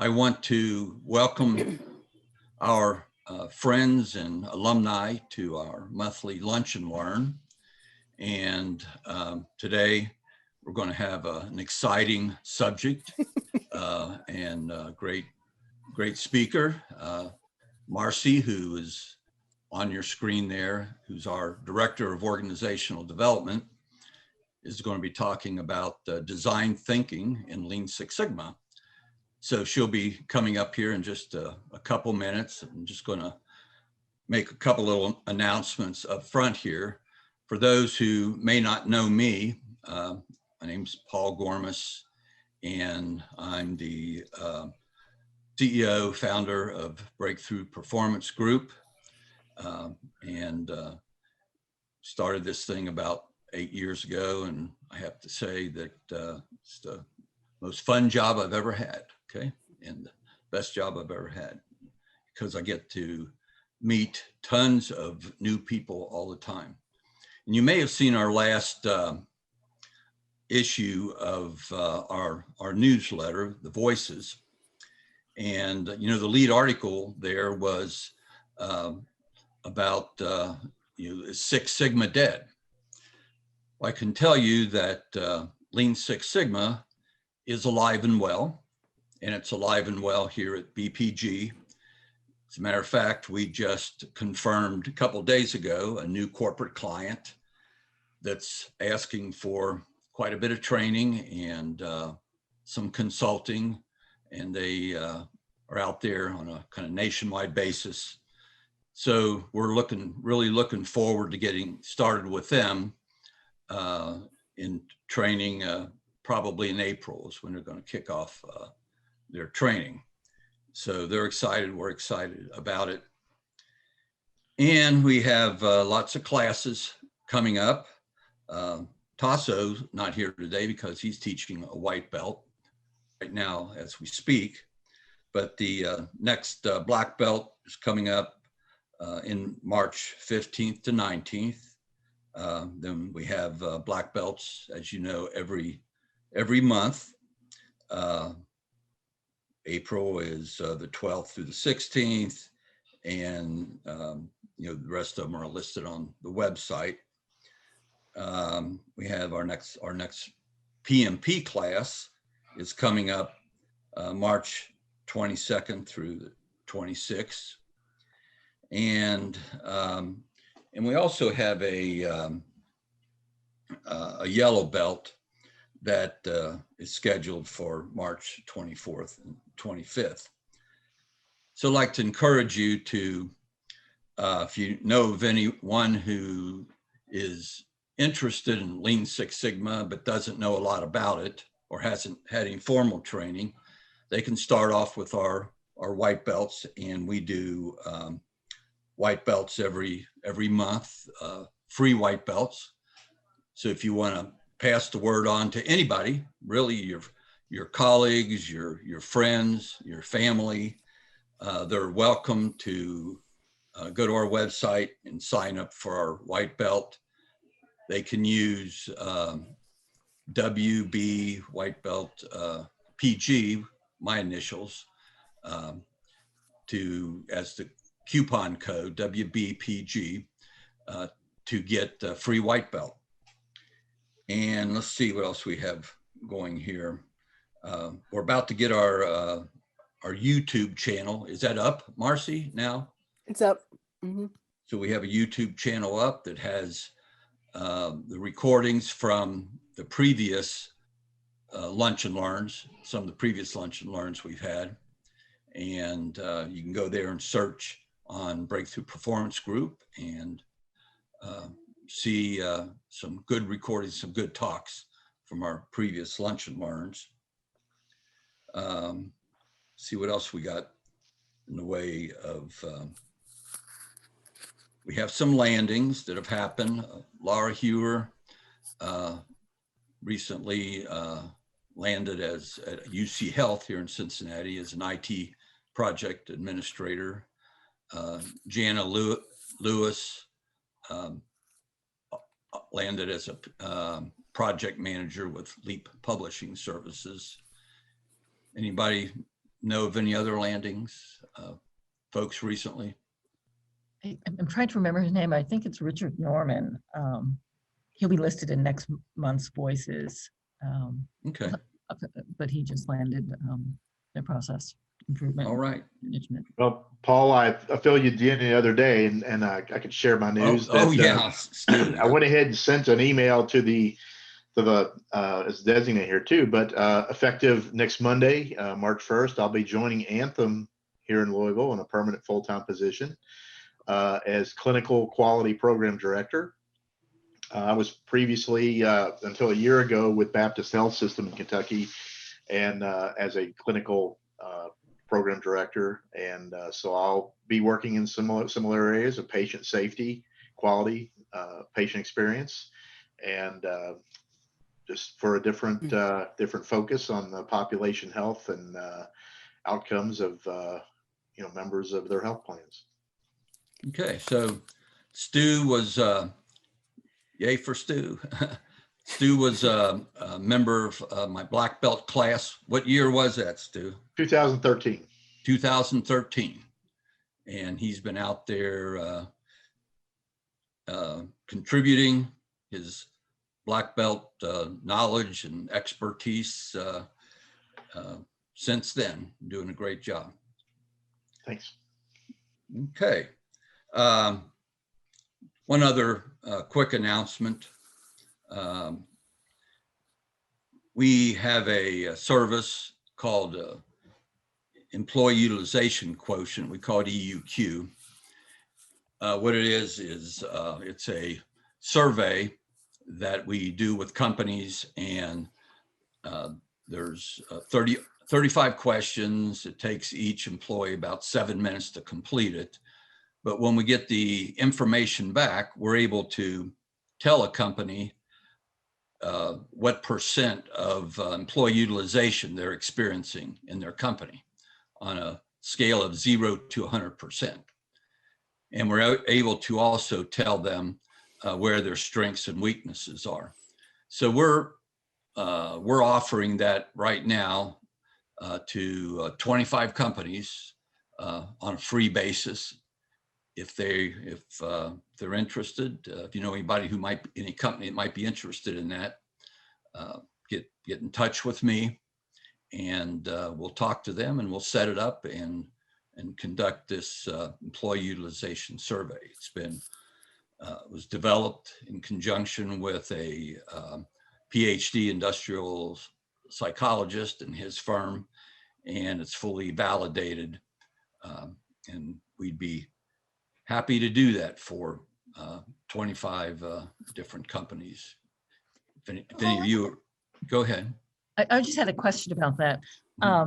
I want to welcome our friends and alumni to our monthly Lunch and Learn. And today we're going to have an exciting subject and a great speaker, Marcy, who is on your screen there, who's our Director of Organizational Development, is going to be talking about design thinking in Lean Six Sigma. So she'll be coming up here in just a couple minutes. I'm just going to make a couple little announcements up front here. For those who may not know me, my name's Paul Gormas, and I'm the CEO, founder of Breakthrough Performance Group, and started this thing about 8 years ago. And I have to say that it's the most fun job I've ever had, okay? And the best job I've ever had, because I get to meet tons of new people all the time. And you may have seen our last issue of our newsletter, The Voices. And, you know, the lead article there was about, is Six Sigma dead? Well, I can tell you that Lean Six Sigma is alive and well, and it's alive and well here at BPG. As a matter of fact, we just confirmed a couple of days ago a new corporate client that's asking for quite a bit of training and some consulting, and they are out there on a kind of nationwide basis. So we're really looking forward to getting started with them in training. Probably in April is when they're going to kick off their training. So they're excited, we're excited about it. And we have lots of classes coming up. Tasso's not here today because he's teaching a white belt right now as we speak. But the next black belt is coming up in March 15th to 19th. Then we have black belts, as you know, every month. April is the 12th through the 16th, and the rest of them are listed on the website. We have our next PMP class is coming up March 22nd through the 26th, and we also have a yellow belt that is scheduled for March 24th and 25th. So I'd like to encourage you to, if you know of anyone who is interested in Lean Six Sigma but doesn't know a lot about it or hasn't had any formal training, they can start off with our white belts, and we do white belts every month, free white belts. So if you want to pass the word on to anybody, really your colleagues, your friends, your family, they're welcome to go to our website and sign up for our white belt. They can use WB white belt PG, my initials, as the coupon code WBPG to get a free white belt. And let's see what else we have going here. We're about to get our YouTube channel. Is that up, Marcy, now? It's up. Mm-hmm. So we have a YouTube channel up that has the recordings from the previous Lunch and Learns, some of the previous Lunch and Learns we've had. And you can go there and search on Breakthrough Performance Group and see some good recordings, some good talks from our previous Lunch and Learns. See what else we got in the way of, we have some landings that have happened. Laura Hewer recently landed at UC Health here in Cincinnati as an IT project administrator. Jana Lewis landed as a project manager with Leap Publishing Services. Anybody know of any other landings, folks recently? I'm trying to remember his name. I think it's Richard Norman. He'll be listed in next month's Voices. Okay. But he just landed the process improvement All right. management. Well, Paul, I filled you in the other day, and I could share my news. Yeah. I went ahead and sent an email to it's designated here too, but effective next Monday, March 1st, I'll be joining Anthem here in Louisville in a permanent full-time position as clinical quality program director. I was previously, until a year ago, with Baptist Health System in Kentucky, and as a clinical program director. And so I'll be working in similar areas of patient safety, quality, patient experience, and just for a different focus on the population health and outcomes of members of their health plans. Okay, so Stu was yay for Stu. Stu was a member of my black belt class. What year was that, Stu? 2013. 2013. And he's been out there contributing his black belt knowledge and expertise since then, doing a great job. Thanks. Okay. One other quick announcement. We have a service called Employee Utilization Quotient. We call it EUQ. What it is it's a survey that we do with companies, and there's 35 questions. It takes each employee about 7 minutes to complete it. But when we get the information back, we're able to tell a company what percent of employee utilization they're experiencing in their company on a scale of 0 to 100%. And we're able to also tell them where their strengths and weaknesses are. So we're offering that right now to 25 companies on a free basis. If they're interested, if you know anybody any company that might be interested in that, get in touch with me, and we'll talk to them, and we'll set it up and conduct this employee utilization survey. It was developed in conjunction with a PhD industrial psychologist and his firm, and it's fully validated, and we'd be happy to do that for 25 different companies. If any of you, go ahead. I just had a question about that. I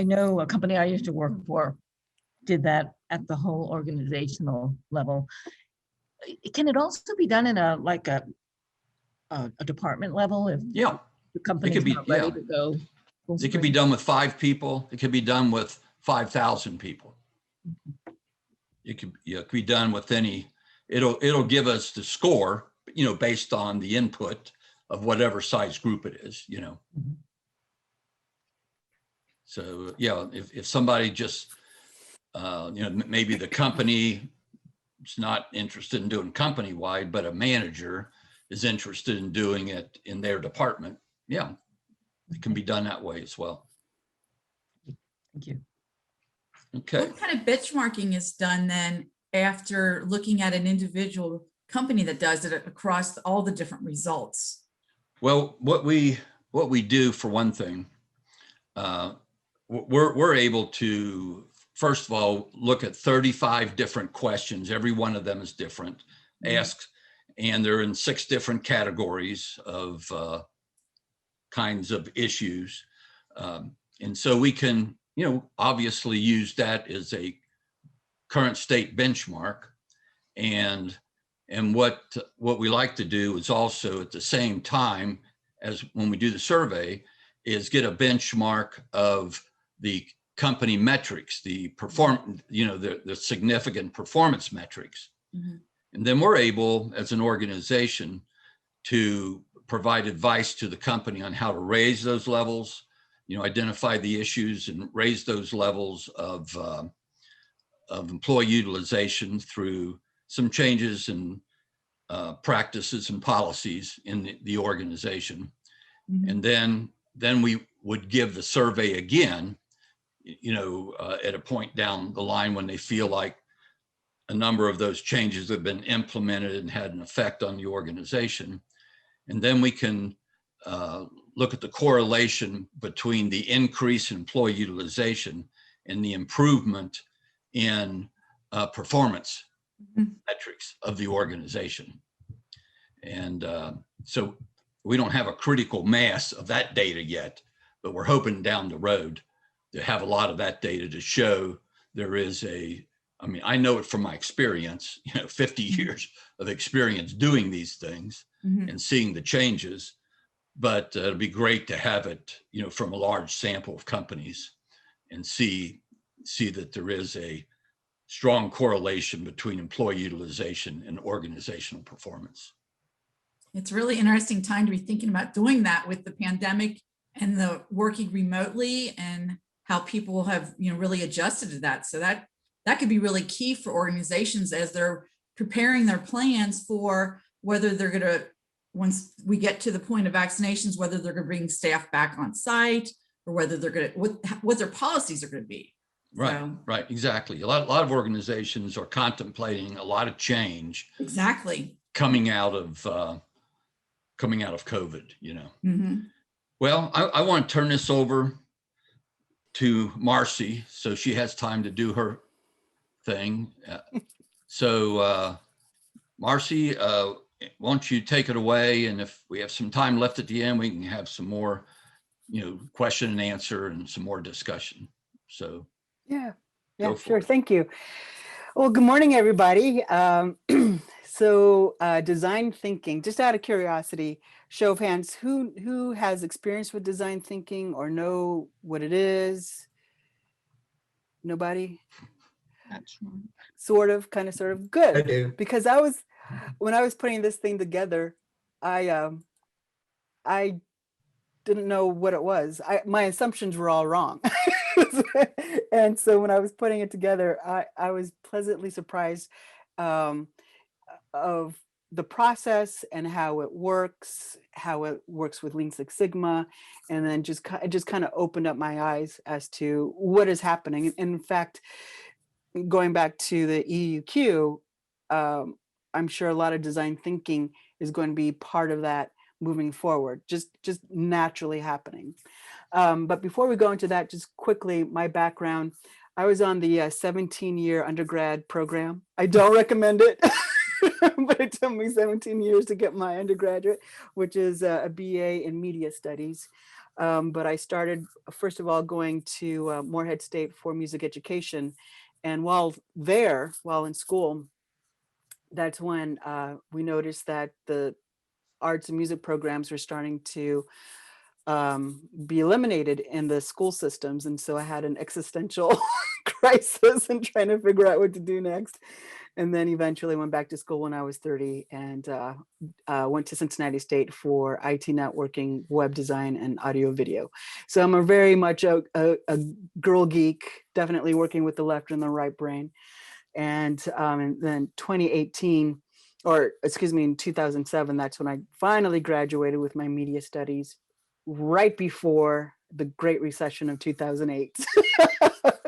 know a company I used to work for did that at the whole organizational level. Can it also be done in a department level if the company is not ready to go? It could be done with 5 people. It could be done with 5,000 people. It could be done with any. It'll give us the score, based on the input of whatever size group it is, So if somebody just maybe the company is not interested in doing company wide, but a manager is interested in doing it in their department, it can be done that way as well. Thank you. Okay. What kind of benchmarking is done then after looking at an individual company that does it across all the different results? Well, what we do, for one thing, we're able to, first of all, look at 35 different questions. Every one of them is different, asked, and they're in 6 different categories of kinds of issues. And so we can, obviously use that as a current state benchmark. And what we like to do is also, at the same time as when we do the survey, is get a benchmark of the company metrics, the significant performance metrics. And then we're able, as an organization, to provide advice to the company on how to raise those levels identify the issues and raise those levels of employee utilization through some changes in practices and policies in the organization. Mhm. And then we would give the survey again, at a point down the line when they feel like a number of those changes have been implemented and had an effect on the organization. And then we can look at the correlation between the increase in employee utilization and the improvement in performance metrics of the organization. And so we don't have a critical mass of that data yet, but we're hoping down the road to have a lot of that data to show there is I know it from my experience, 50 years of experience doing these things Mhm. and seeing the changes, but it'll be great to have it, from a large sample of companies and see that there is a strong correlation between employee utilization and organizational performance. It's a really interesting time to be thinking about doing that with the pandemic and the working remotely and how people have, really adjusted to that. So that could be really key for organizations as they're preparing their plans for whether they're going to, once we get to the point of vaccinations, whether they're going to bring staff back on site or whether they're going to, what their policies are going to be. Right, So, right, exactly. A lot of organizations are contemplating a lot of change exactly. coming out of COVID, Mhm. Well, I want to turn this over to Marcy so she has time to do her thing. So Marcy, why don't you take it away? And if we have some time left at the end, we can have some more, question and answer and some more discussion. So Yeah, go yeah, for sure. it. Thank you. Well, good morning, everybody. So design thinking, just out of curiosity, show of hands, who has experience with design thinking or know what it is? Nobody? That's right. Sort of, kind of, sort of. I Good. do. Because when I was putting this thing together, I didn't know what it was. My assumptions were all wrong. And so when I was putting it together, I was pleasantly surprised of the process and how it works with Lean Six Sigma, and then it just kind of opened up my eyes as to what is happening. And in fact, going back to the EUQ, I'm sure a lot of design thinking is going to be part of that moving forward, just naturally happening. But before we go into that, just quickly, my background, I was on the 17-year undergrad program. I don't recommend it, but it took me 17 years to get my undergraduate, which is a BA in media studies. But I started, first of all, going to Morehead State for music education. And while in school, that's when we noticed that the arts and music programs were starting to be eliminated in the school systems. And so I had an existential crisis and trying to figure out what to do next. And then eventually went back to school when I was 30 and went to Cincinnati State for IT networking, web design, and audio video. So I'm a very much a girl geek, definitely working with the left and the right brain. And then 2018, or excuse me, in 2007, that's when I finally graduated with my media studies, right before the Great Recession of 2008.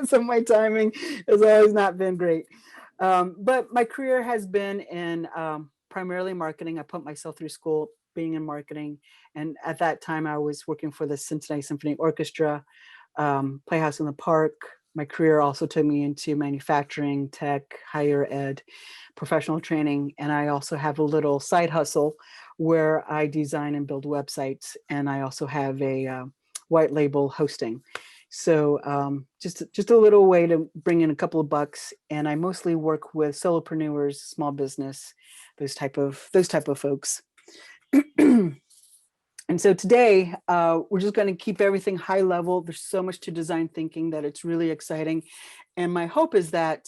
So my timing has always not been great. But my career has been in primarily marketing. I put myself through school being in marketing. And at that time, I was working for the Cincinnati Symphony Orchestra, Playhouse in the Park. My career also took me into manufacturing, tech, higher ed, professional training. And I also have a little side hustle where I design and build websites. And I also have a white label hosting. So just a little way to bring in a couple of bucks. And I mostly work with solopreneurs, small business, those type of folks. And so today, we're just going to keep everything high level. There's so much to design thinking that it's really exciting. And my hope is that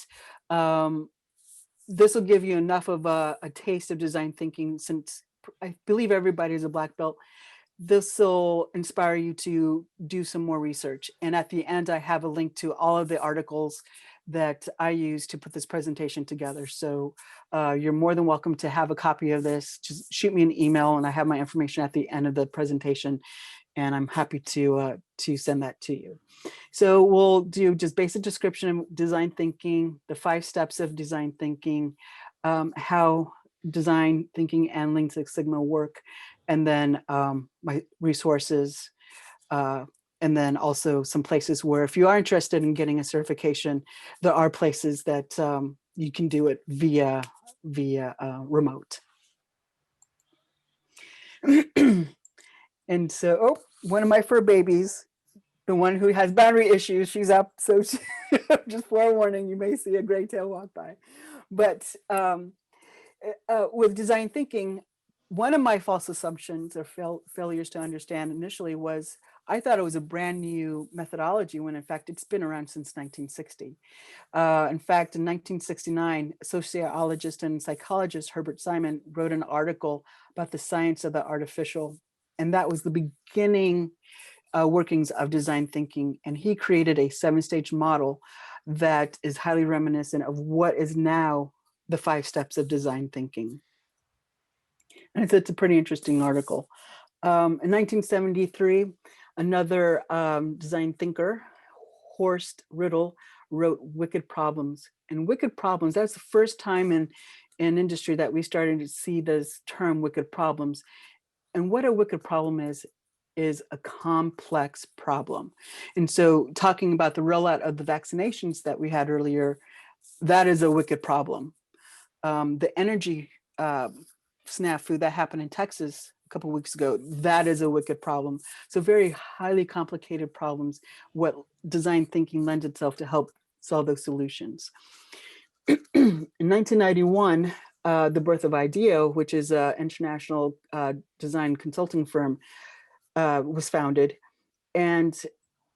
this will give you enough of a taste of design thinking, since I believe everybody is a black belt. this will inspire you to do some more research. And at the end, I have a link to all of the articles that I use to put this presentation together. So you're more than welcome to have a copy of this. Just shoot me an email, and I have my information at the end of the presentation, and I'm happy to send that to you. So we'll do just basic description of design thinking, the 5 steps of design thinking, how design thinking and Lean Six Sigma work, and then my resources, and then also some places where if you are interested in getting a certification, there are places that you can do it via remote. And so, oh, one of my fur babies, the one who has boundary issues, she's up. So she, just forewarning, you may see a gray tail walk by. But with design thinking, one of my false assumptions or failures to understand initially was I thought it was a brand new methodology when in fact it's been around since 1960. In fact, in 1969, sociologist and psychologist Herbert Simon wrote an article about the science of the artificial, and that was the beginning workings of design thinking. And he created a 7-stage model that is highly reminiscent of what is now the 5 steps of design thinking. And it's a pretty interesting article. In 1973, another design thinker, Horst Riddle, wrote Wicked Problems. And Wicked Problems, that's the first time in industry that we started to see this term wicked problems. And what a wicked problem is a complex problem. And so talking about the rollout of the vaccinations that we had earlier, that is a wicked problem. The energy snafu that happened in Texas a couple of weeks ago, that is a wicked problem. So very highly complicated problems, what design thinking lends itself to help solve those solutions. In 1991, the birth of IDEO, which is an international design consulting firm, was founded. And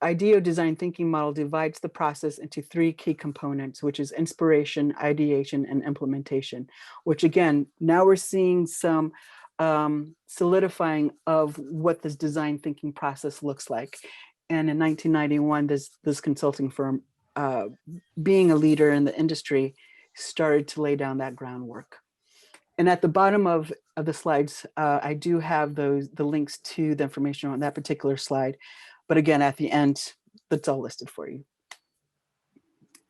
IDEO design thinking model divides the process into 3 key components, which is inspiration, ideation, and implementation, which again, now we're seeing some solidifying of what this design thinking process looks like. And in 1991, this consulting firm, being a leader in the industry, started to lay down that groundwork. And at the bottom of the slides, I do have the links to the information on that particular slide. But again, at the end, that's all listed for you.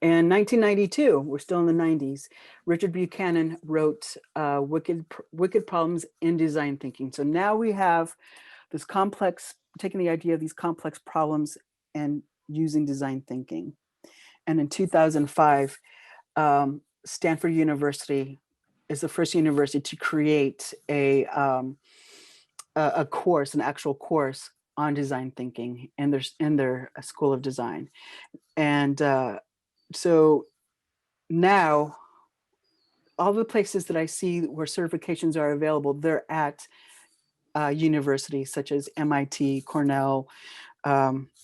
In 1992, we're still in the 90s, Richard Buchanan wrote Wicked Problems in Design Thinking. So now we have this complex, taking the idea of these complex problems and using design thinking. And in 2005, Stanford University is the first university to create a course, an actual course on design thinking in their School of Design. And so now all the places that I see where certifications are available, they're at universities such as MIT, Cornell,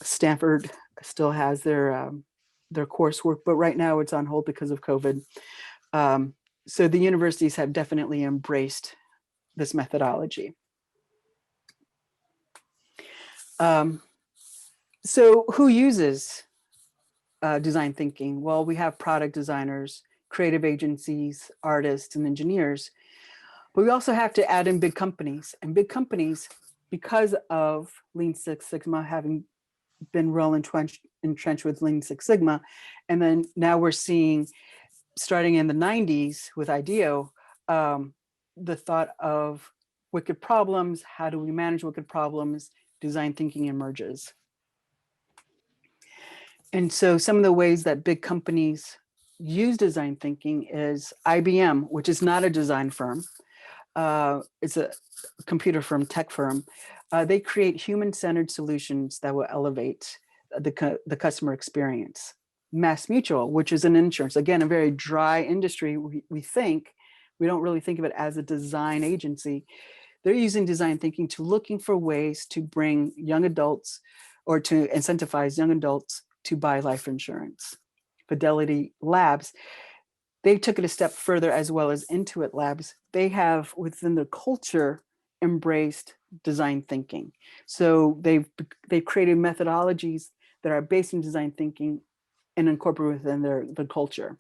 Stanford still has their coursework, but right now it's on hold because of COVID. So the universities have definitely embraced this methodology. So who uses design thinking? Well, we have product designers, creative agencies, artists, and engineers. But we also have to add in big companies. And big companies, because of Lean Six Sigma having been well entrenched with Lean Six Sigma, and then now we're seeing, starting in the 90s with IDEO, the thought of wicked problems, how do we manage wicked problems, design thinking emerges. And so some of the ways that big companies use design thinking is IBM, which is not a design firm. It's a computer firm, tech firm. They create human-centered solutions that will elevate the customer experience. Mass Mutual, which is an insurance, again, a very dry industry. We don't really think of it as a design agency. They're using design thinking to looking for ways to bring young adults or to incentivize young adults to buy life insurance. Fidelity Labs, they took it a step further, as well as Intuit Labs. They have within their culture embraced design thinking. So they've created methodologies that are based in design thinking and incorporate within the culture.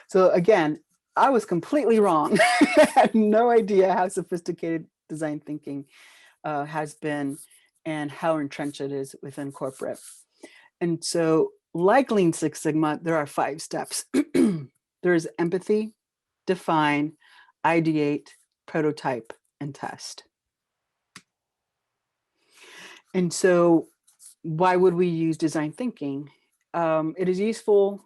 So again, I was completely wrong. I had no idea how sophisticated design thinking has been and how entrenched it is within corporate. And so like Lean Six Sigma, there are 5 steps. There's empathy, define, ideate, prototype, and test. And so why would we use design thinking? It is useful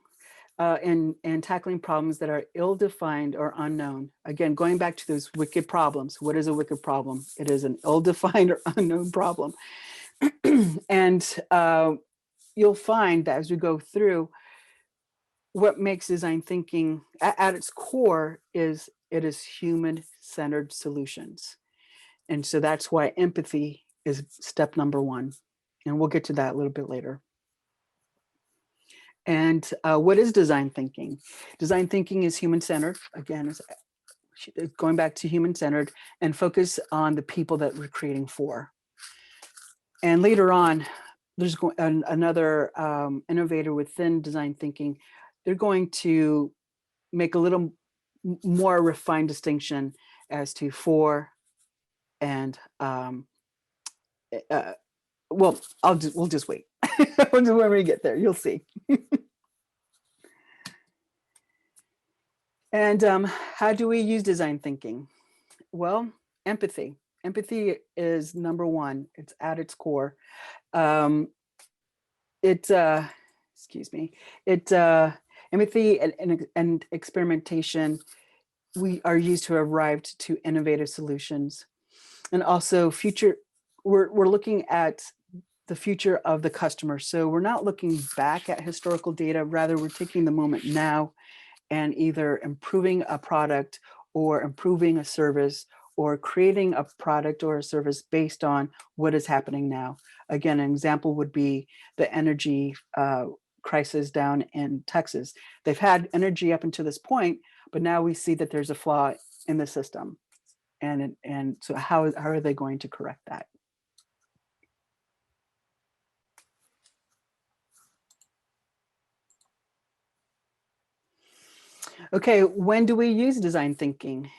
in tackling problems that are ill-defined or unknown. Again, going back to those wicked problems. What is a wicked problem? It is an ill-defined or unknown problem. And you'll find that as we go through, what makes design thinking at its core is it is human-centered solutions. And so that's why empathy is step number 1. And we'll get to that a little bit later. And what is design thinking? Design thinking is human-centered. Again, it's going back to human-centered and focus on the people that we're creating for. And later on, there's another innovator within design thinking. They're going to make a little more refined distinction as to for and well, we'll just wait. When we get there, you'll see. And how do we use design thinking? Well, empathy. Empathy is number 1. It's at its core. Empathy and experimentation, we are used to arrive to innovative solutions. And also we're looking at the future of the customer. So we're not looking back at historical data, rather we're taking the moment now and either improving a product or improving a service or creating a product or a service based on what is happening now. Again, an example would be the energy crisis down in Texas. They've had energy up until this point, but now we see that there's a flaw in the system. And so how are they going to correct that? Okay, when do we use design thinking?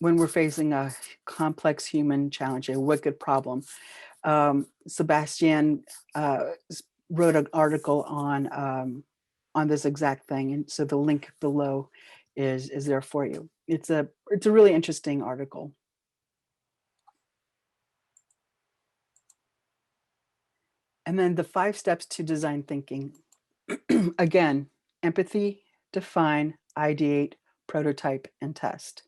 When we're facing a complex human challenge, a wicked problem. Sebastian wrote an article on this exact thing, and so the link below is there for you. It's a really interesting article. And then the 5 steps to design thinking. Again, empathy, define, ideate, prototype, and test.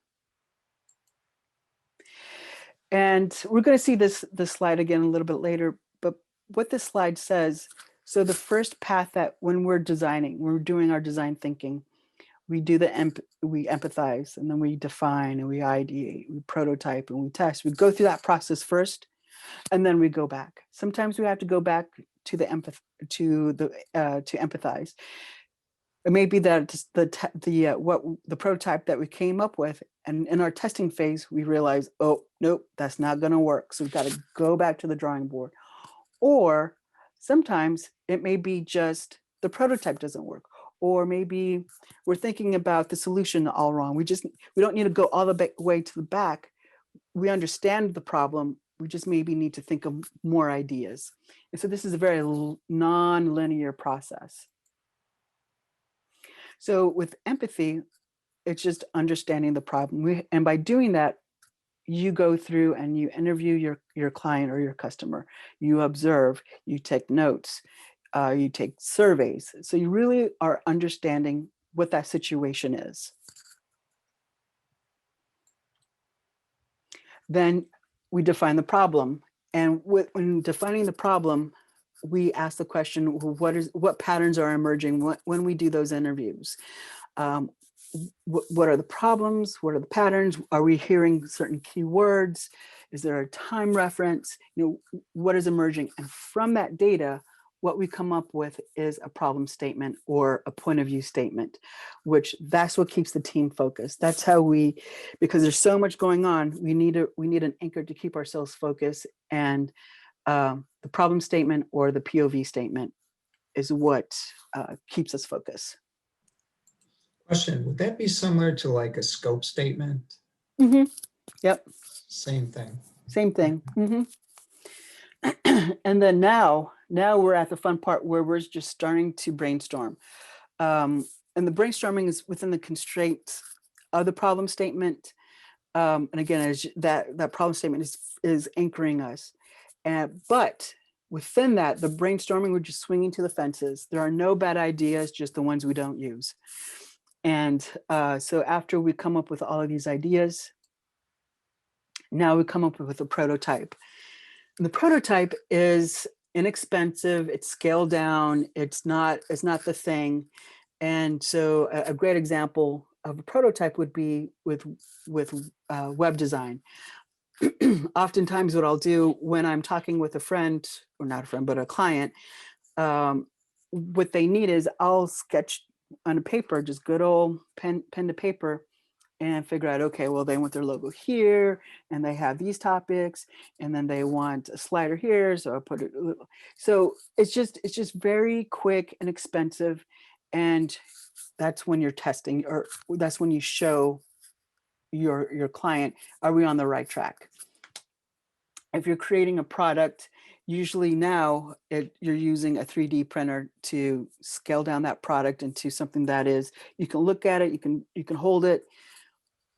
And we're going to see this slide again a little bit later, but what this slide says, so the first path that when we're designing, we're doing our design thinking, we do we empathize, and then we define, and we ideate, we prototype, and we test. We go through that process first, and then we go back. Sometimes we have to go back to to empathize. It may be that the prototype that we came up with, and in our testing phase, we realize, oh, nope, that's not going to work. So we've got to go back to the drawing board. Or sometimes it may be just the prototype doesn't work. Or maybe we're thinking about the solution all wrong. We don't need to go all the way to the back. We understand the problem. We just maybe need to think of more ideas. And so this is a very non-linear process. So with empathy, it's just understanding the problem. And by doing that, you go through and you interview your client or your customer. You observe, you take notes, you take surveys. So you really are understanding what that situation is. Then we define the problem. And when defining the problem, we ask the question, what patterns are emerging when we do those interviews? What are the problems? What are the patterns? Are we hearing certain keywords? Is there a time reference? What is emerging? And from that data, what we come up with is a problem statement or a point of view statement, which that's what keeps the team focused. That's how we, because there's so much going on, we need an anchor to keep ourselves focused. And the problem statement or the POV statement is what keeps us focused. Question, would that be similar to like a scope statement? Mm-hmm. Yep. Same thing. Same thing. Mm-hmm. And then now we're at the fun part where we're just starting to brainstorm. And the brainstorming is within the constraints of the problem statement. And again, as that problem statement is anchoring us. But within that, the brainstorming, we're just swinging to the fences. There are no bad ideas, just the ones we don't use. And so after we come up with all of these ideas, now we come up with a prototype. And the prototype is inexpensive, it's scaled down, it's not the thing. And so a great example of a prototype would be with web design. Oftentimes what I'll do when I'm talking with a friend, or not a friend, but a client, what they need is I'll sketch on a paper, just good old pen to paper, and figure out, okay, well, they want their logo here, and they have these topics, and then they want a slider here, so I put it. So it's just very quick and expensive, and that's when you're testing, or that's when you show your client, are we on the right track? If you're creating a product, usually now you're using a 3D printer to scale down that product into something that is, you can look at it, you can hold it,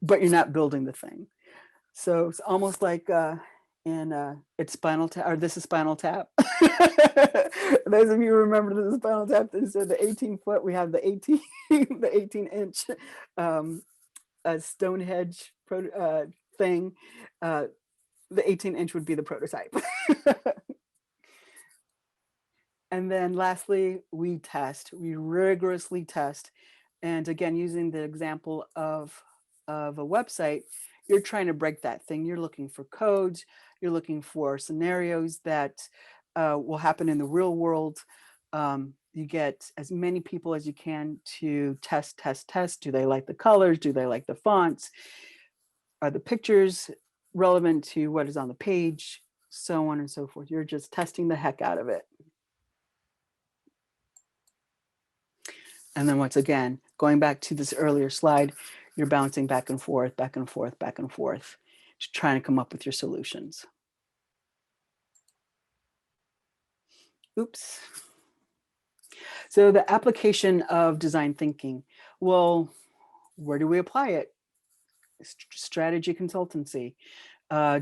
but you're not building the thing. So it's almost like it's Spinal Tap, or This Is Spinal Tap. Those of you who remember This Is Spinal Tap, they said the 18-foot, we have the 18-inch Stonehenge thing. The 18-inch would be the prototype. And then lastly, we rigorously test. And again, using the example of a website, you're trying to break that thing. You're looking for codes, you're looking for scenarios that will happen in the real world. You get as many people as you can to test. Do they like the colors? Do they like the fonts? Are the pictures relevant to what is on the page? So on and so forth. You're just testing the heck out of it. And then once again, going back to this earlier slide, you're bouncing back and forth, just trying to come up with your solutions. Oops. So the application of design thinking. Well, where do we apply it? Strategy consultancy,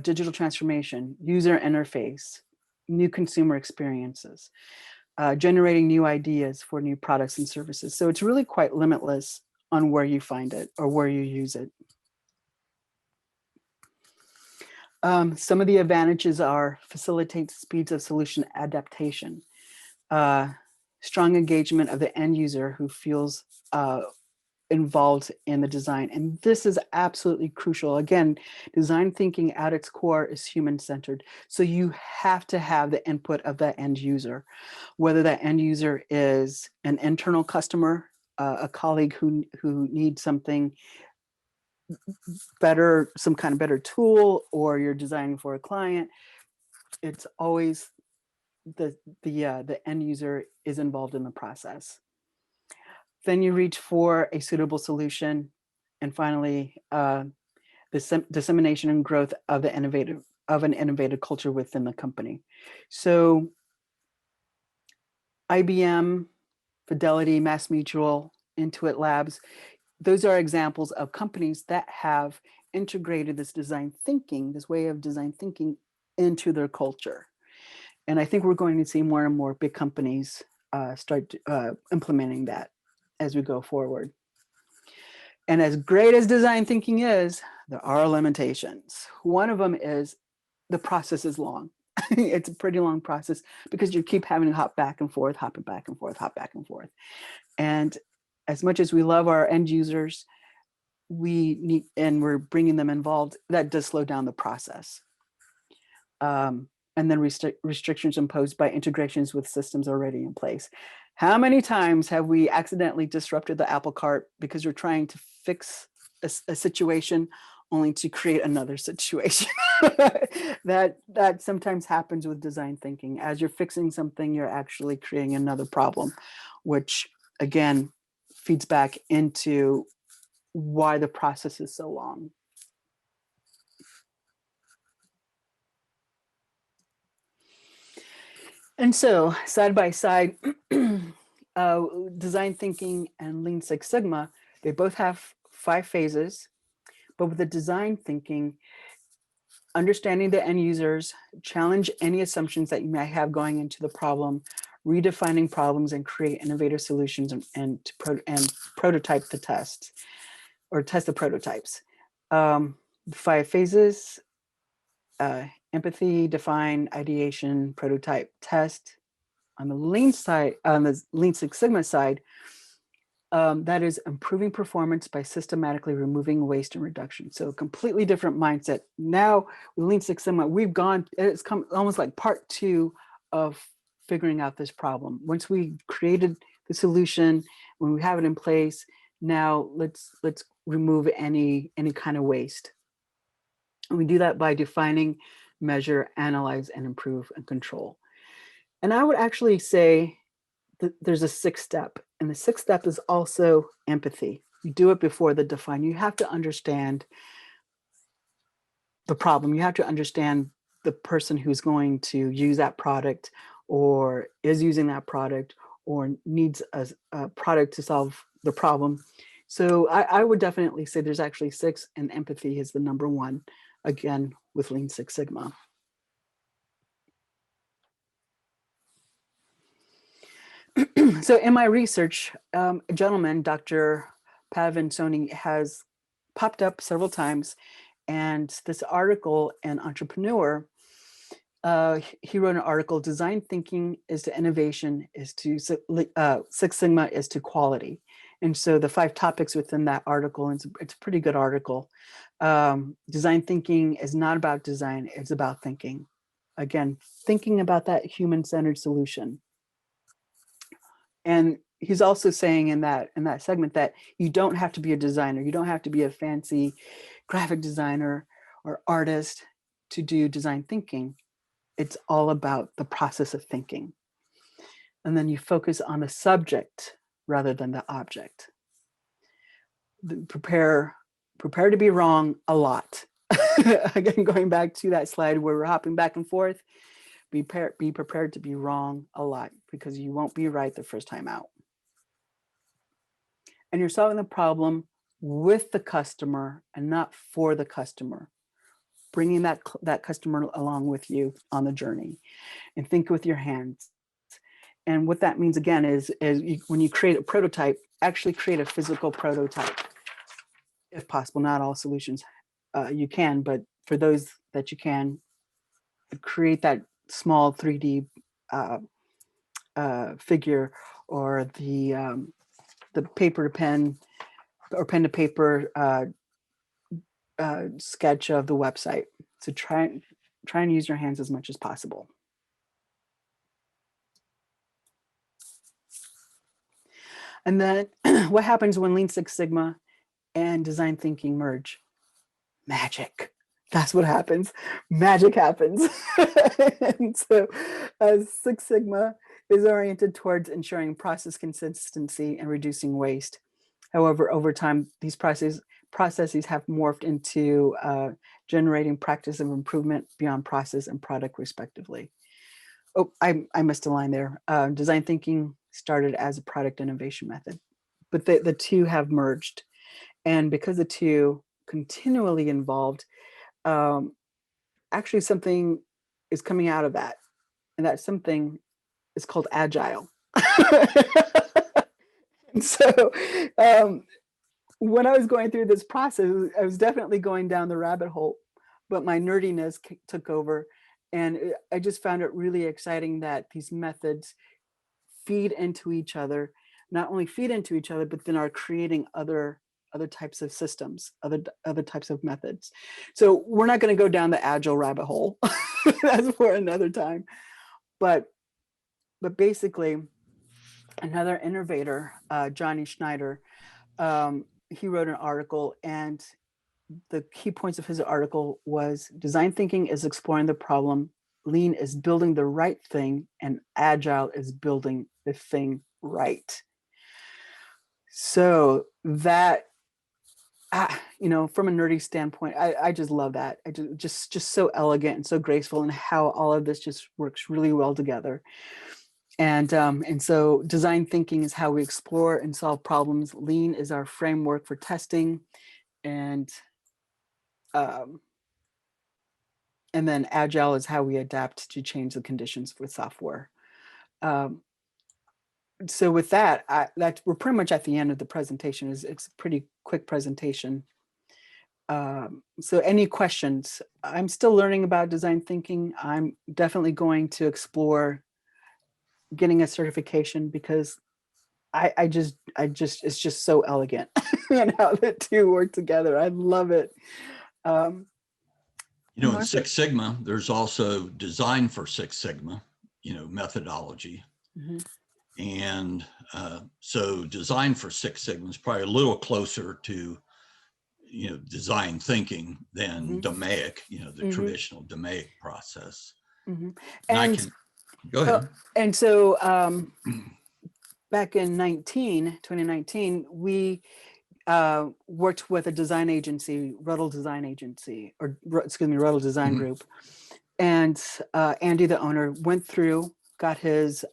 digital transformation, user interface, new consumer experiences, generating new ideas for new products and services. So it's really quite limitless on where you find it or where you use it. Some of the advantages are facilitate speeds of solution adaptation, strong engagement of the end user who feels involved in the design. And this is absolutely crucial. Again, design thinking at its core is human-centered. So you have to have the input of that end user, whether that end user is an internal customer, a colleague who needs something better, some kind of better tool, or you're designing for a client. It's always the end user is involved in the process. Then you reach for a suitable solution. And finally, the dissemination and growth of an innovative culture within the company. So IBM, Fidelity, MassMutual, Intuit Labs, those are examples of companies that have integrated this design thinking, this way of design thinking into their culture. And I think we're going to see more and more big companies start implementing that as we go forward. And as great as design thinking is, there are limitations. One of them is the process is long. It's a pretty long process because you keep having to hop back and forth, hop back and forth. And as much as we love our end users, and we're bringing them involved, that does slow down the process. and then restrictions imposed by integrations with systems already in place. How many times have we accidentally disrupted the apple cart because you're trying to fix a situation only to create another situation? that sometimes happens with design thinking. As you're fixing something, you're actually creating another problem, which again feeds back into why the process is so long. And so side by side, design thinking and Lean Six Sigma, they both have 5 phases, but with the design thinking, understanding the end users, challenge any assumptions that you may have going into the problem, redefining problems and create innovative solutions and prototype the tests or test the prototypes. 5 phases, empathy, define, ideation, prototype, test. On the Lean side, on the Lean Six Sigma side, that is improving performance by systematically removing waste and reduction. So a completely different mindset. Now with Lean Six Sigma, it's come almost like part 2 of figuring out this problem. Once we created the solution, when we have it in place, now let's remove any kind of waste. And we do that by defining, measure, analyze, and improve and control. And I would actually say that there's a 6th step, and the 6th step is also empathy. You do it before the define. You have to understand the problem. You have to understand the person who's going to use that product or is using that product or needs a product to solve the problem. So I would definitely say there's actually 6, and empathy is the number 1, again, with Lean Six Sigma. So in my research, a gentleman, Dr. Pavan Soni, has popped up several times, and this article, an entrepreneur, he wrote an article, Design Thinking is to Innovation, is to Six Sigma is to Quality. And so the 5 topics within that article, it's a pretty good article. Design thinking is not about design, it's about thinking. Again, thinking about that human-centered solution. And he's also saying in that segment that you don't have to be a designer. You don't have to be a fancy graphic designer or artist to do design thinking. It's all about the process of thinking. And then you focus on the subject rather than the object. Prepare to be wrong a lot. Again, going back to that slide where we're hopping back and forth, be prepared to be wrong a lot, because you won't be right the first time out. And you're solving the problem with the customer and not for the customer, bringing that customer along with you on the journey, and think with your hands. And what that means, again, is when you create a prototype, actually create a physical prototype, if possible. Not all solutions you can, but for those that you can, create that small 3D figure, or the paper to pen or pen to paper sketch of the website. So try and use your hands as much as possible. And then what happens when Lean Six Sigma and design thinking merge? Magic. That's what happens. Magic happens. And so Six Sigma is oriented towards ensuring process consistency and reducing waste. However, over time, these processes have morphed into generating practice of improvement beyond process and product, respectively. Oh, I missed a line there. Design thinking started as a product innovation method, but the 2 have merged. And because the 2 continually involved, actually something is coming out of that. And that something is called Agile. And so when I was going through this process, I was definitely going down the rabbit hole, but my nerdiness took over. And I just found it really exciting that these methods feed into each other, not only feed into each other, but then are creating other other types of systems, other types of methods. So we're not going to go down the Agile rabbit hole. That's for another time. But basically, another innovator, Johnny Schneider, he wrote an article, and the key points of his article was design thinking is exploring the problem, lean is building the right thing, and agile is building the thing right. So that, from a nerdy standpoint, I just love that. I just so elegant and so graceful, and how all of this just works really well together. And so design thinking is how we explore and solve problems. Lean is our framework for testing, and then agile is how we adapt to change the conditions with software. So with that, we're pretty much at the end of the presentation. It's a pretty quick presentation. So any questions? I'm still learning about design thinking. I'm definitely going to explore getting a certification, because I just it's just so elegant and how the two work together. I love it. In Six Sigma, there's also design for Six Sigma, methodology. Mm-hmm. And so design for Six Sigma is probably a little closer to, design thinking than DMAIC, the traditional DMAIC process. Mm-hmm. And go ahead. And so back in 2019, we worked with a design agency, Ruddle Design Group. And Andy, the owner, went through, got his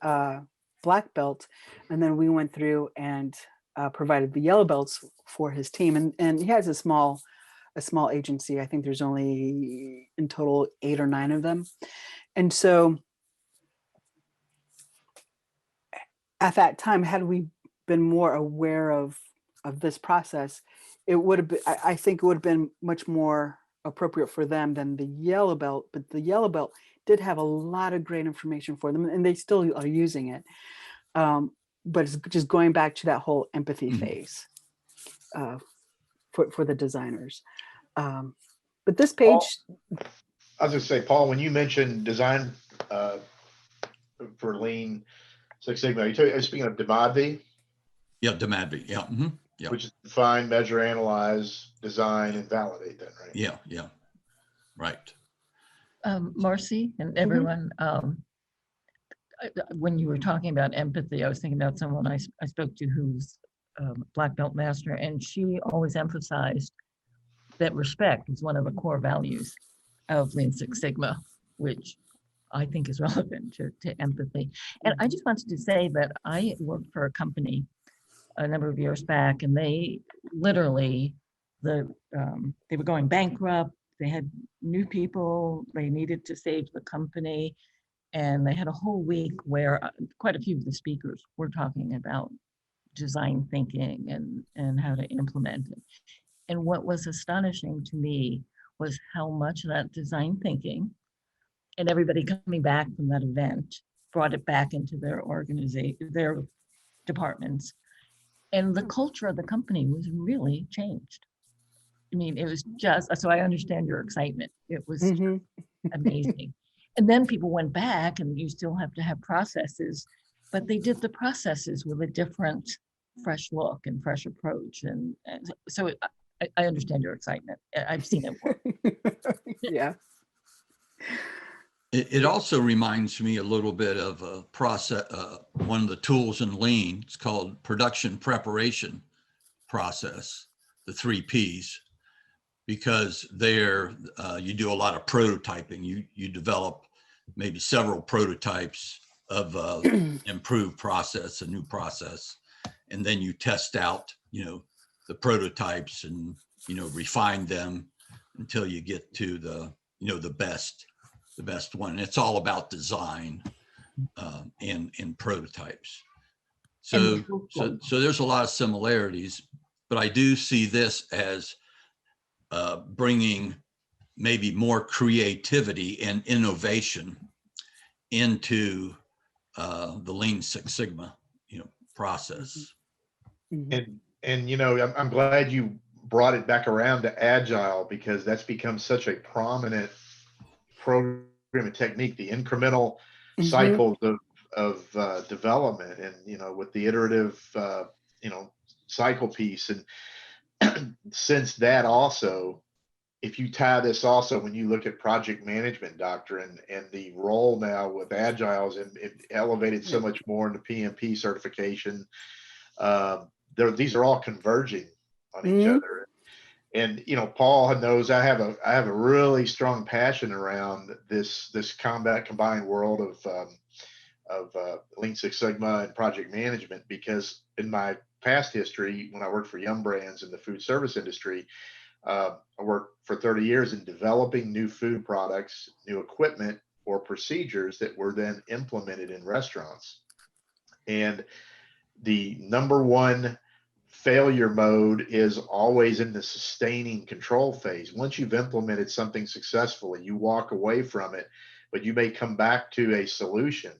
black belt, and then we went through and provided the yellow belts for his team. And he has a small agency. I think there's only in total 8 or 9 of them. And so at that time, had we been more aware of this process, it would have been, I think it would have been much more appropriate for them than the yellow belt. But the yellow belt did have a lot of great information for them, and they still are using it. But it's just going back to that whole empathy phase for the designers. But this page, I was going to say, Paul, when you mentioned design for Lean Six Sigma, are you speaking of DMADV? Yeah, DMADV. Yeah. Mm-hmm. Yeah. Which is define, measure, analyze, design, and validate. Then, right? Yeah. Yeah. Right. Marcy and everyone, when you were talking about empathy, I was thinking about someone I spoke to who's black belt master, and she always emphasized that respect is one of the core values of Lean Six Sigma, which I think is relevant to empathy. And I just wanted to say that I worked for a company a number of years back, and they literally, they were going bankrupt. They had new people. They needed to save the company. And they had a whole week where quite a few of the speakers were talking about design thinking and how to implement it. And what was astonishing to me was how much of that design thinking and everybody coming back from that event brought it back into their organization, their departments. And the culture of the company was really changed. I mean, it was just, so I understand your excitement. It was amazing. And then people went back, and you still have to have processes, but they did the processes with a different, fresh look and fresh approach. And so I understand your excitement. I've seen it work. Yeah. It also reminds me a little bit of a process, one of the tools in Lean. It's called production preparation process, the 3 Ps, because there you do a lot of prototyping. You develop maybe several prototypes of improved process, a new process, and then you test out, the prototypes and, refine them until you get to the best one. And it's all about design and prototypes. So there's a lot of similarities, but I do see this as bringing maybe more creativity and innovation into the Lean Six Sigma, process. And And, you know, I'm glad you brought it back around to Agile, because that's become such a prominent program and technique, the incremental Mhm. cycles of development, and, you know, with the iterative, you know, cycle piece. And since that also, if you tie this also, when you look at project management doctrine and the role now with Agiles, and it elevated so much more into PMP certification, these are all converging on each Mhm. other. And, you know, Paul knows I have a really strong passion around this combat combined world of Lean Six Sigma and project management, because in my past history, when I worked for Yum Brands in the food service industry, I worked for 30 years in developing new food products, new equipment, or procedures that were then implemented in restaurants. And the number one failure mode is always in the sustaining control phase. Once you've implemented something successfully, you walk away from it, but you may come back to a solution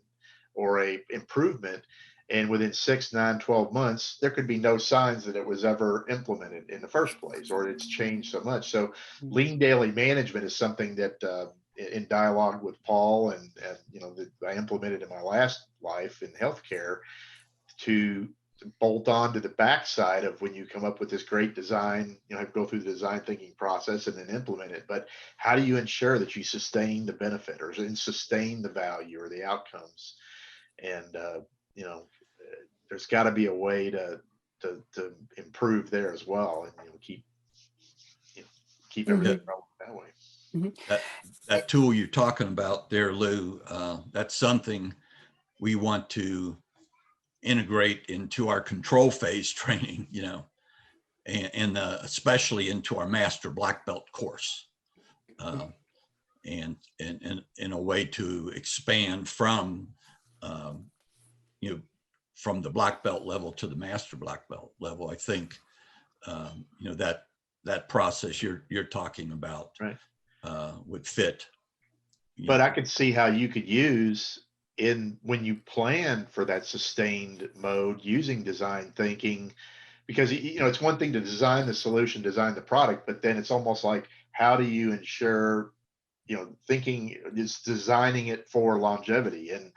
or a improvement, and within 6, 9, 12 months, there could be no signs that it was ever implemented in the first place, or it's changed so much. So lean daily management is something that in dialogue with Paul and you know, that I implemented in my last life in healthcare, to bolt on to the backside of when you come up with this great design, you know, have to go through the design thinking process and then implement it. But how do you ensure that you sustain the benefit or sustain the value or the outcomes? And you know, there's got to be a way to improve there as well, and, you know, keep everything rolling that way. Mhm. That tool you're talking about there, Lou, that's something we want to integrate into our control phase training, you know, and especially into our master black belt course, and in a way to expand from, you know, from the black belt level to the master black belt level. I think, you know, that process you're talking about, Right. would fit. But I could see how you could use in when you plan for that sustained mode using design thinking, because, you know, it's one thing to design the solution, design the product, but then it's almost like, how do you ensure, you know, thinking is designing it for longevity and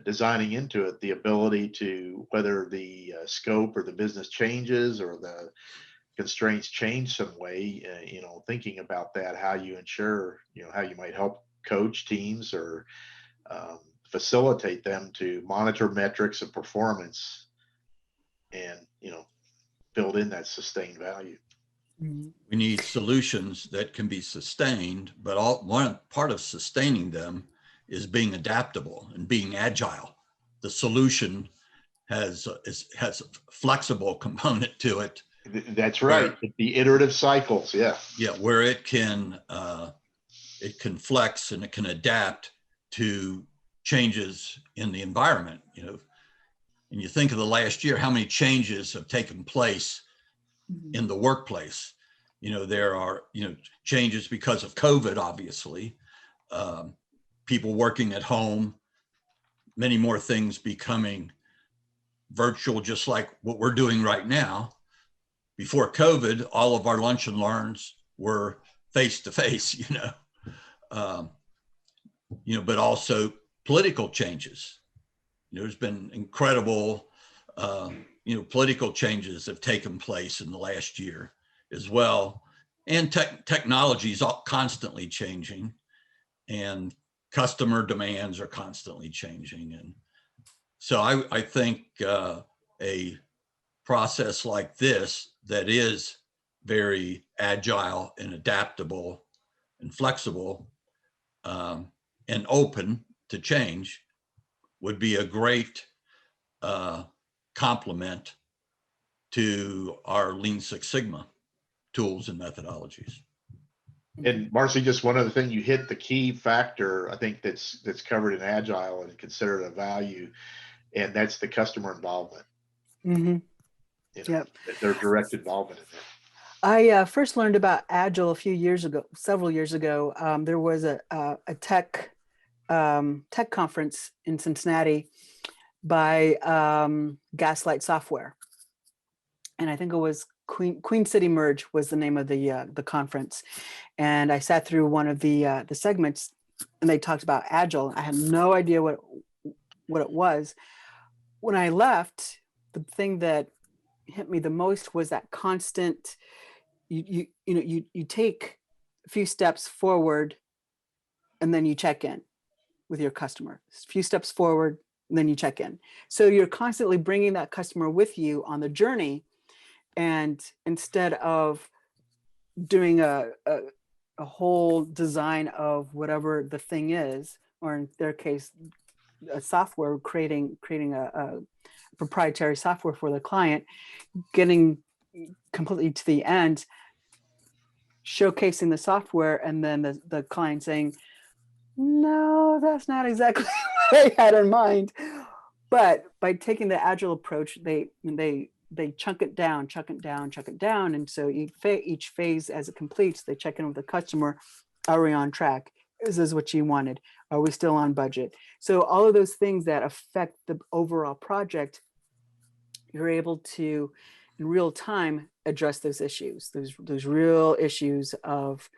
designing into it the ability to, whether the scope or the business changes or the constraints change some way, you know, thinking about that, how you ensure, you know, how you might help coach teams or facilitate them to monitor metrics of performance and, you know, build in that sustained value. Mhm. We need solutions that can be sustained, but one part of sustaining them is being adaptable and being agile. The solution has a flexible component to it. That's right. The iterative cycles. Yeah. Yeah, where it can flex and it can adapt to changes in the environment. You know, and you think of the last year, how many changes have taken place in the workplace. You know, there are, you know, changes because of COVID, obviously, people working at home, many more things becoming virtual, just like what we're doing right now. Before COVID, all of our lunch and learns were face to face, you know, but also political changes. There's been incredible, you know, political changes have taken place in the last year as well. And technology is constantly changing, and customer demands are constantly changing. And so I think a process like this that is very agile and adaptable and flexible, and open to change would be a great complement to our Lean Six Sigma tools and methodologies. And Marcy, just one other thing, you hit the key factor, I think that's covered in Agile and considered a value, and that's the customer involvement. Mm-hmm. You know, their direct involvement in that. I first learned about Agile a few years ago, several years ago. There was a tech conference in Cincinnati by Gaslight Software. and I think it was Queen City Merge was the name of the conference. And I sat through one of the segments, and they talked about Agile. I had no idea what it was. When I left, the thing that hit me the most was that constant, you take a few steps forward and then you check in with your customer. A few steps forward and then you check in. So you're constantly bringing that customer with you on the journey. And instead of doing a whole design of whatever the thing is, or in their case, a software, creating a proprietary software for the client, getting completely to the end, showcasing the software, and then the client saying, no, that's not exactly what I had in mind. But by taking the Agile approach, they chunk it down. And so each phase as it completes, they check in with the customer. Are we on track? Is this what you wanted? Are we still on budget? So all of those things that affect the overall project, you're able to, in real time, address those issues, those real issues of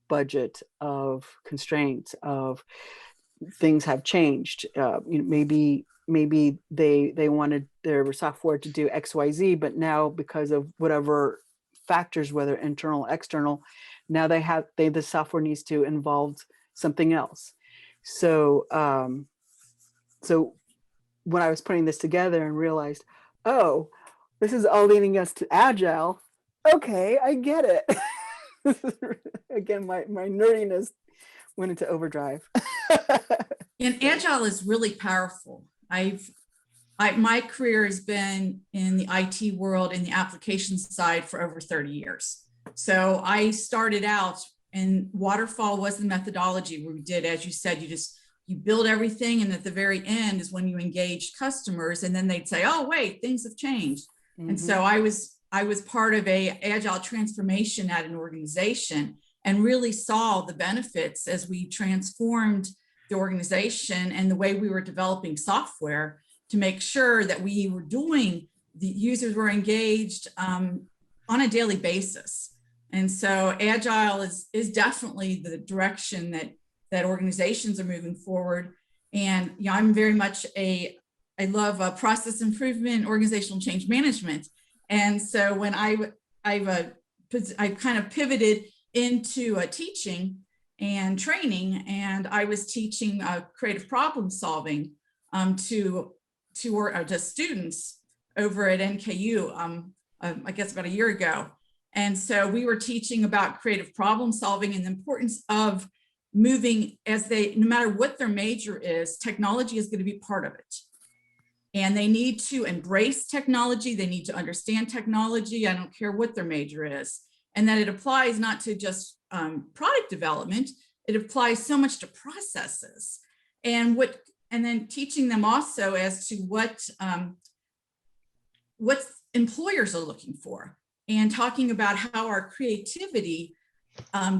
budget, of constraints, of things have changed. Maybe they wanted their software to do XYZ, but now because of whatever factors, whether internal, external, now the software needs to involve something else. So so when I was putting this together and realized, oh, this is all leading us to Agile. Okay, I get it. Again, my nerdiness went into overdrive. And Agile is really powerful. My career has been in the IT world, in the applications side, for over 30 years. So I started out, and waterfall was the methodology where we did, as you said, you build everything, and at the very end is when you engage customers, and then they'd say, oh, wait, things have changed. Mm-hmm. And so I was part of a Agile transformation at an organization, and really saw the benefits as we transformed the organization and the way we were developing software to make sure that the users were engaged on a daily basis. And so Agile is definitely the direction that organizations are moving forward. And I'm very much I love process improvement, organizational change management. And so when I kind of pivoted into teaching and training, and I was teaching creative problem solving to students over at NKU, I guess about a year ago. And so we were teaching about creative problem solving and the importance of moving no matter what their major is, technology is going to be part of it. And they need to embrace technology. They need to understand technology. I don't care what their major is. And that it applies not to just product development, it applies so much to processes. And then teaching them also as to what employers are looking for, and talking about how our creativity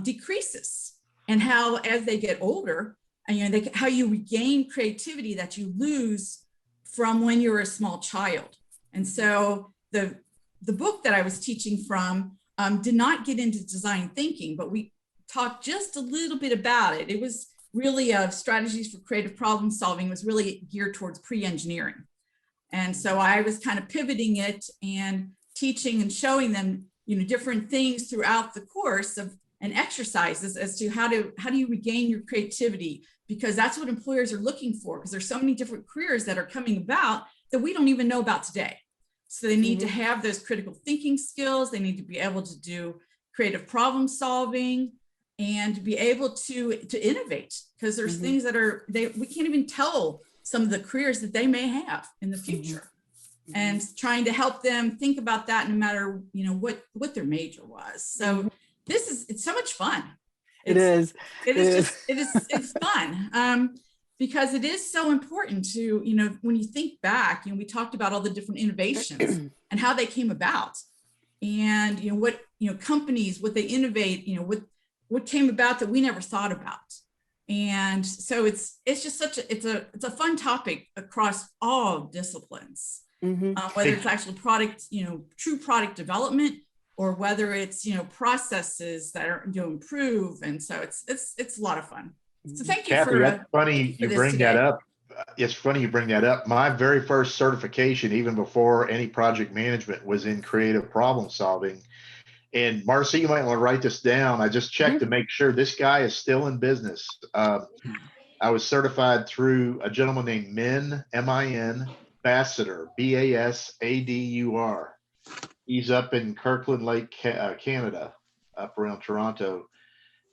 decreases, and how as they get older, and how you regain creativity that you lose from when you were a small child. And so the book that I was teaching from did not get into design thinking, but we talked just a little bit about it. It was really strategies for creative problem solving, was really geared towards pre-engineering. And so I was kind of pivoting it and teaching and showing them, different things throughout the course and exercises as to how do you regain your creativity, because that's what employers are looking for, because there's so many different careers that are coming about that we don't even know about today. So they need to have those critical thinking skills. They need to be able to do creative problem solving and be able to innovate, because there's things that we can't even tell some of the careers that they may have in the future. And trying to help them think about that no matter, what their major was. So it's so much fun. It's fun. Because it is so important to, when you think back, we talked about all the different innovations and how they came about, and, what, companies, what they innovate, what came about that we never thought about. And so it's just it's a fun topic across all disciplines. whether it's actual product, true product development, or whether it's, processes that are to improve. And so it's a lot of fun. So thank you Kathy, for that's funny for you this bring that today. up. It's funny you bring that up. My very first certification, even before any project management, was in creative problem solving. And Marcy, you might want to write this down. I just checked to make sure this guy is still in business. I was certified through a gentleman named Min Basadur, Basadur. He's up in Kirkland Lake, Canada, up around Toronto.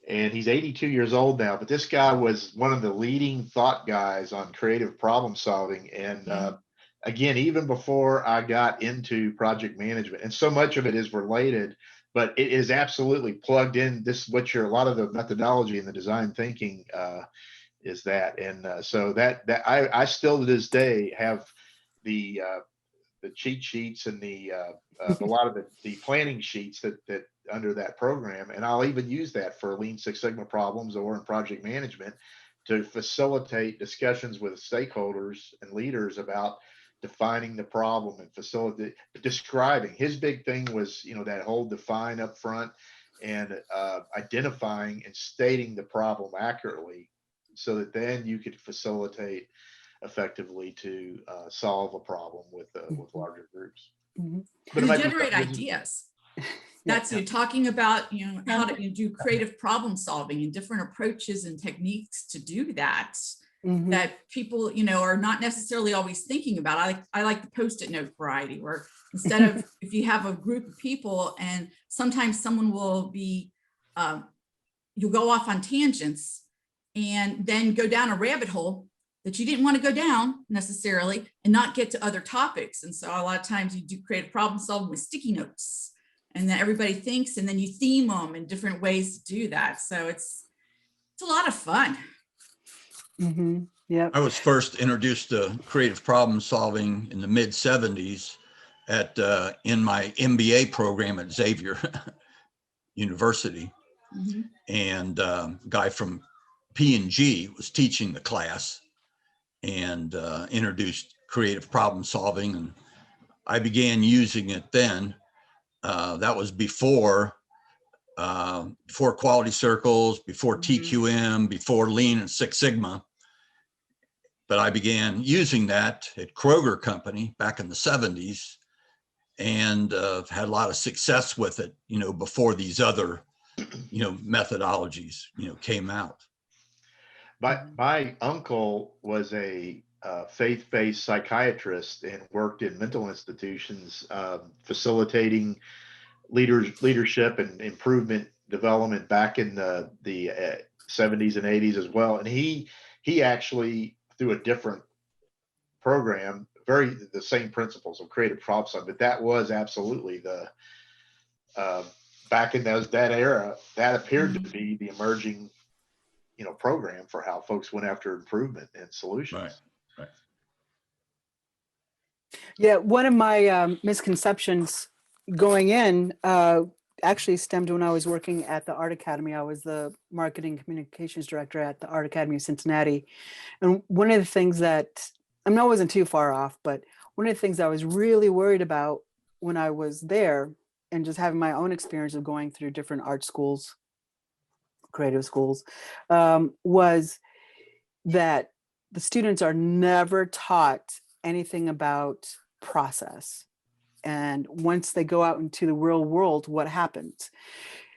And he's 82 years old now, but this guy was one of the leading thought guys on creative problem solving. And again, even before I got into project management, and so much of it is related, but it is absolutely plugged in. This is what a lot of the methodology and the design thinking is that. And so that I still to this day have the cheat sheets and a lot of the planning sheets that under that program. And I'll even use that for Lean Six Sigma problems or in project management to facilitate discussions with stakeholders and leaders about defining the problem and describing. His big thing was, that whole define up front and identifying and stating the problem accurately so that then you could facilitate effectively to solve a problem with larger groups. But you generate ideas. That's you're talking about, how to do creative problem solving and different approaches and techniques to do that. That people, are not necessarily always thinking about. I like the Post-it note variety, where instead of if you have a group of people and sometimes someone will be, you'll go off on tangents and then go down a rabbit hole that you didn't want to go down necessarily and not get to other topics. And so a lot of times you do creative problem solving with sticky notes, and then everybody thinks, and then you theme them in different ways to do that. So it's a lot of fun. Yeah. I was first introduced to creative problem solving in the mid 70s in my MBA program at Xavier University. And a guy from P&G was teaching the class and introduced creative problem solving. And I began using it then. That was before quality circles, before TQM, before Lean and Six Sigma. But I began using that at Kroger Company back in the 70s and had a lot of success with it, before these other, methodologies, came out. My uncle was a faith-based psychiatrist and worked in mental institutions, facilitating leadership and improvement development back in the 70s and 80s as well. And he actually, through a different program, the same principles of creative problem solving, but that was absolutely the back in that era, that appeared to be the emerging program for how folks went after improvement and solutions. Right. Yeah, one of my misconceptions going in actually stemmed when I was working at the Art Academy. I was the marketing communications director at the Art Academy of Cincinnati. And one of the things that, I wasn't too far off, but one of the things I was really worried about when I was there and just having my own experience of going through different art schools, creative schools, was that the students are never taught anything about process. And once they go out into the real world, what happens?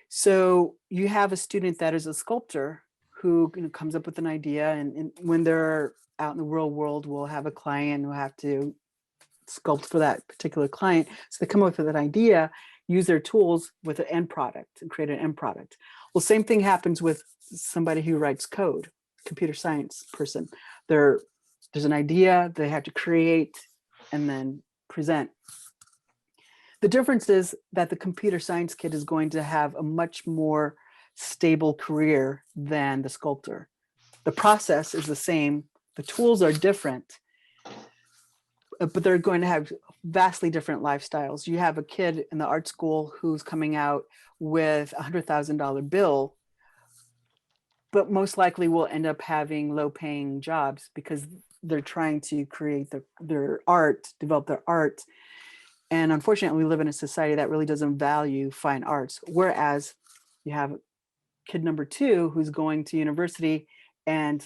So you have a student that is a sculptor who comes up with an idea, and when they're out in the real world, we'll have a client who have to sculpt for that particular client. So they come up with an idea, use their tools with an end product and create an end product. Well, same thing happens with somebody who writes code, computer science person. There's an idea they have to create and then present. The difference is that the computer science kid is going to have a much more stable career than the sculptor. The process is the same. The tools are different, but they're going to have vastly different lifestyles. You have a kid in the art school who's coming out with $100,000 bill, but most likely will end up having low-paying jobs because they're trying to create their art, develop their art. And unfortunately, we live in a society that really doesn't value fine arts. Whereas you have kid number 2 who's going to university and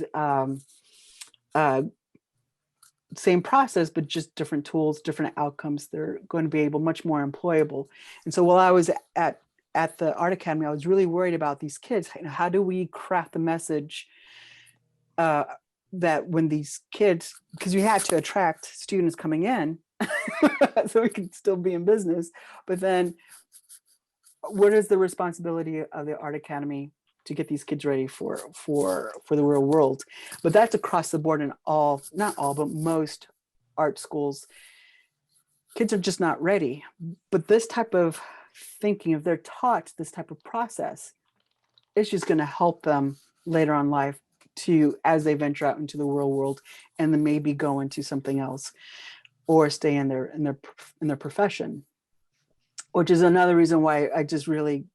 same process, but just different tools, different outcomes. They're going to be able much more employable. And so while I was at the Art Academy, I was really worried about these kids. How do we craft the message that when these kids, because we had to attract students coming in so we could still be in business, but then what is the responsibility of the Art Academy to get these kids ready for the real world? But that's across the board in all, not all, but most art schools. Kids are just not ready. But this type of thinking, if they're taught this type of process, it's just going to help them later on in life to, as they venture out into the real world and then maybe go into something else or stay in their profession, which is another reason why I just really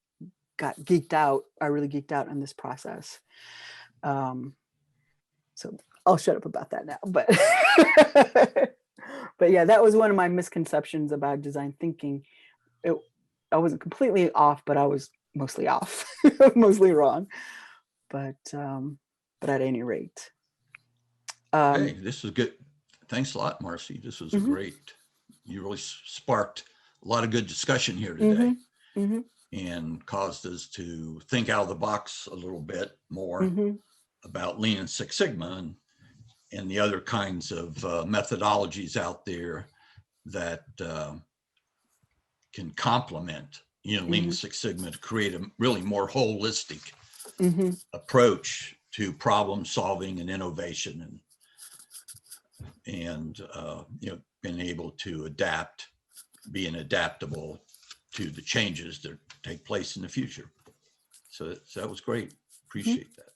got geeked out. I really geeked out in this process. So I'll shut up about that now, but but yeah, that was one of my misconceptions about design thinking. I wasn't completely off, but I was mostly off, mostly wrong. But at any rate. Hey, this is good. Thanks a lot, Marcy. This was great. You really sparked a lot of good discussion here today and caused us to think out of the box a little bit more about Lean and Six Sigma and the other kinds of methodologies out there that can complement, Lean and Six Sigma to create a really more holistic approach to problem solving and innovation and being able to adapt, being adaptable to the changes that take place in the future. So that was great. Appreciate that.